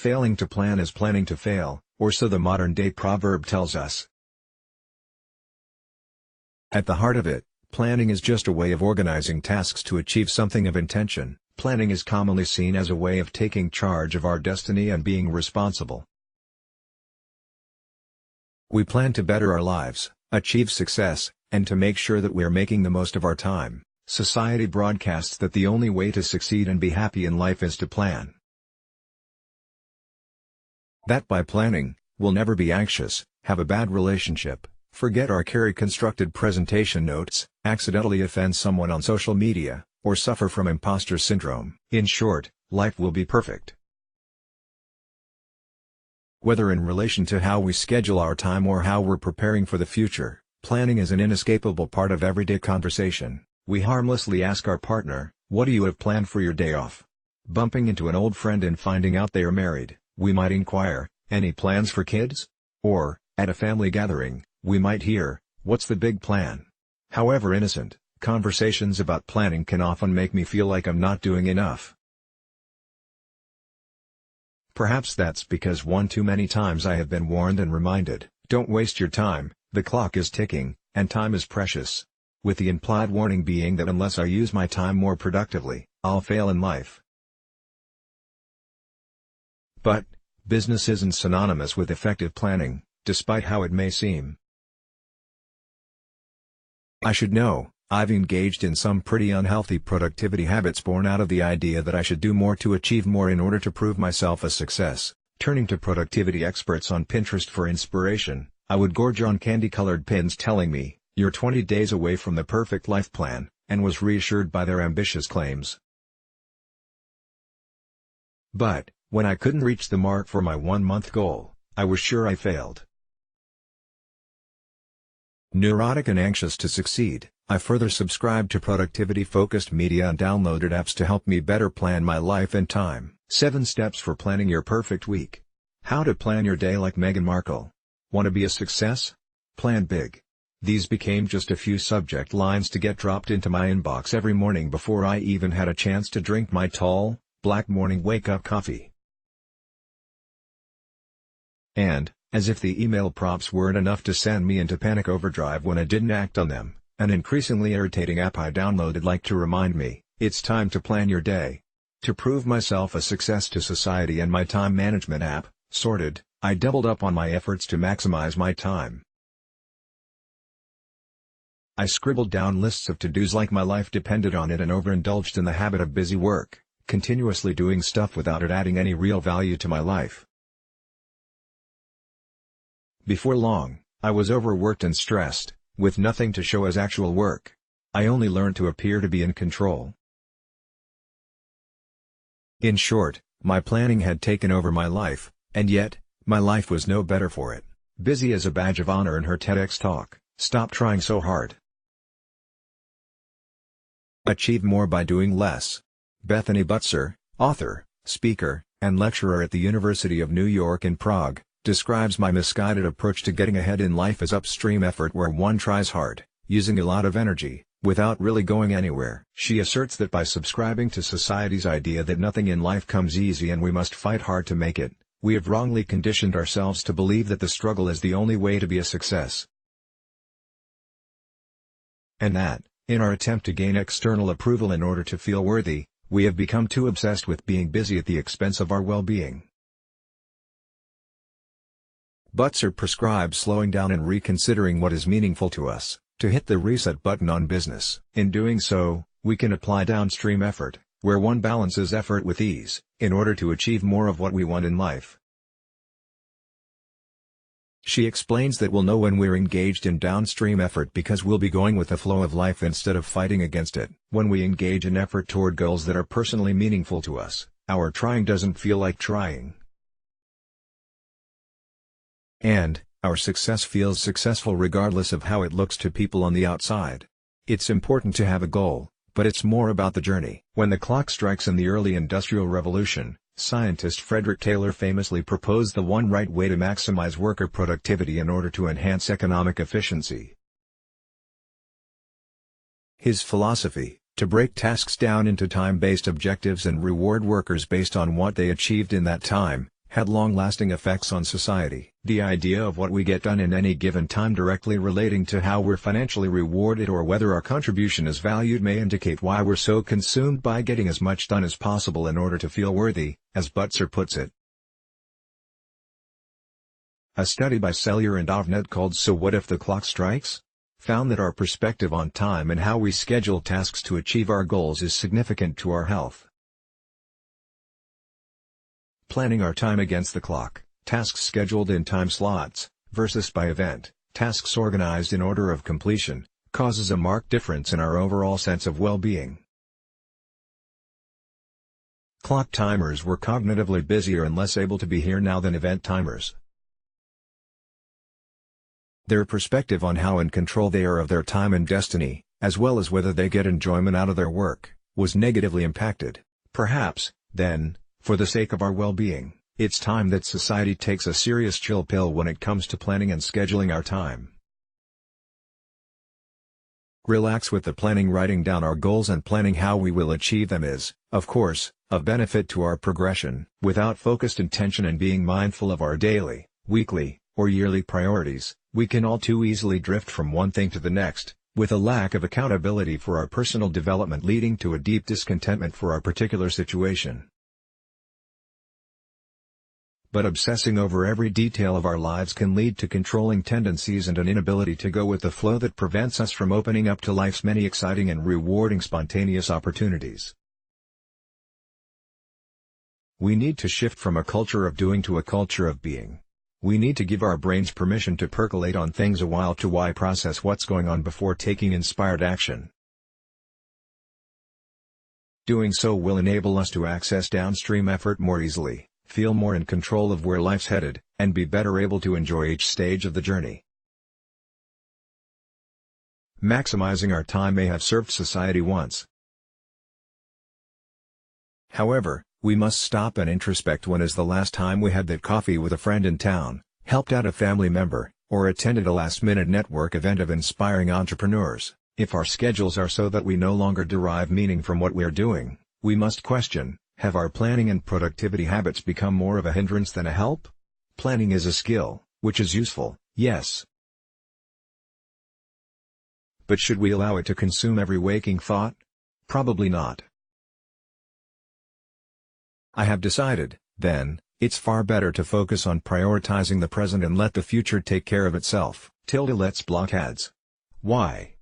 Failing to plan is planning to fail, or so the modern-day proverb tells us. At the heart of it, planning is just a way of organizing tasks to achieve something of intention. Planning is commonly seen as a way of taking charge of our destiny and being responsible. We plan to better our lives, achieve success, and to make sure that we are making the most of our time. Society broadcasts that the only way to succeed and be happy in life is to plan. That by planning, we'll never be anxious, have a bad relationship, forget or carry constructed presentation notes, accidentally offend someone on social media, or suffer from imposter syndrome. In short, life will be perfect. Whether in relation to how we schedule our time or how we're preparing for the future, planning is an inescapable part of everyday conversation. We harmlessly ask our partner, "What do you have planned for your day off?" Bumping into an old friend and finding out they are married, we might inquire, "Any plans for kids?" Or, at a family gathering, we might hear, "What's the big plan?" However innocent, conversations about planning can often make me feel like I'm not doing enough. Perhaps that's because one too many times I have been warned and reminded, "Don't waste your time, the clock is ticking, and time is precious." With the implied warning being that unless I use my time more productively, I'll fail in life. But, business isn't synonymous with effective planning, despite how it may seem. I should know, I've engaged in some pretty unhealthy productivity habits born out of the idea that I should do more to achieve more in order to prove myself a success. Turning to productivity experts on Pinterest for inspiration, I would gorge on candy-colored pins telling me, "You're 20 days away from the perfect life plan," and was reassured by their ambitious claims. But, when I couldn't reach the mark for my 1-month goal, I was sure I failed. Neurotic and anxious to succeed, I further subscribed to productivity-focused media and downloaded apps to help me better plan my life and time. 7 Steps for Planning Your Perfect Week. How to plan your day like Meghan Markle. Want to be a success? Plan big. These became just a few subject lines to get dropped into my inbox every morning before I even had a chance to drink my tall, black morning wake-up coffee. And, as if the email prompts weren't enough to send me into panic overdrive when I didn't act on them, an increasingly irritating app I downloaded liked to remind me, "It's time to plan your day." To prove myself a success to society and my time management app, Sorted, I doubled up on my efforts to maximize my time. I scribbled down lists of to-dos like my life depended on it and overindulged in the habit of busy work, continuously doing stuff without it adding any real value to my life. Before long, I was overworked and stressed, with nothing to show as actual work. I only learned to appear to be in control. In short, my planning had taken over my life, and yet, my life was no better for it. Busy as a badge of honor in her TEDx talk, "Stop trying so hard. Achieve more by doing less." Bethany Butzer, author, speaker, and lecturer at the University of New York in Prague, describes my misguided approach to getting ahead in life as upstream effort where one tries hard, using a lot of energy, without really going anywhere. She asserts that by subscribing to society's idea that nothing in life comes easy and we must fight hard to make it, we have wrongly conditioned ourselves to believe that the struggle is the only way to be a success. And that, in our attempt to gain external approval in order to feel worthy, we have become too obsessed with being busy at the expense of our well-being. Butzer prescribes slowing down and reconsidering what is meaningful to us, to hit the reset button on business. In doing so, we can apply downstream effort, where one balances effort with ease, in order to achieve more of what we want in life. She explains that we'll know when we're engaged in downstream effort because we'll be going with the flow of life instead of fighting against it. When we engage in effort toward goals that are personally meaningful to us, our trying doesn't feel like trying. And, our success feels successful regardless of how it looks to people on the outside. It's important to have a goal, but it's more about the journey. When the clock strikes in the early Industrial Revolution, scientist Frederick Taylor famously proposed the one right way to maximize worker productivity in order to enhance economic efficiency. His philosophy, to break tasks down into time-based objectives and reward workers based on what they achieved in that time, had long-lasting effects on society. The idea of what we get done in any given time directly relating to how we're financially rewarded or whether our contribution is valued may indicate why we're so consumed by getting as much done as possible in order to feel worthy, as Butzer puts it. A study by Sellier and Ovnet called "So What If the Clock Strikes?" found that our perspective on time and how we schedule tasks to achieve our goals is significant to our health. Planning our time against the clock, tasks scheduled in time slots, versus by event, tasks organized in order of completion, causes a marked difference in our overall sense of well-being. Clock timers were cognitively busier and less able to be here now than event timers. Their perspective on how in control they are of their time and destiny, as well as whether they get enjoyment out of their work, was negatively impacted. Perhaps, then, for the sake of our well-being, it's time that society takes a serious chill pill when it comes to planning and scheduling our time. Relax with the planning. Writing down our goals and planning how we will achieve them is, of course, of benefit to our progression. Without focused intention and being mindful of our daily, weekly, or yearly priorities, we can all too easily drift from one thing to the next, with a lack of accountability for our personal development leading to a deep discontentment for our particular situation. But obsessing over every detail of our lives can lead to controlling tendencies and an inability to go with the flow that prevents us from opening up to life's many exciting and rewarding spontaneous opportunities. We need to shift from a culture of doing to a culture of being. We need to give our brains permission to percolate on things a while to why process what's going on before taking inspired action. Doing so will enable us to access downstream effort more easily, feel more in control of where life's headed, and be better able to enjoy each stage of the journey. Maximizing our time may have served society once. However, we must stop and introspect. When is the last time we had that coffee with a friend in town, helped out a family member, or attended a last-minute network event of inspiring entrepreneurs? If our schedules are so that we no longer derive meaning from what we're doing, we must question, have our planning and productivity habits become more of a hindrance than a help? Planning is a skill, which is useful, yes. But should we allow it to consume every waking thought? Probably not. I have decided, then, it's far better to focus on prioritizing the present and let the future take care of itself. Let's block ads. Why?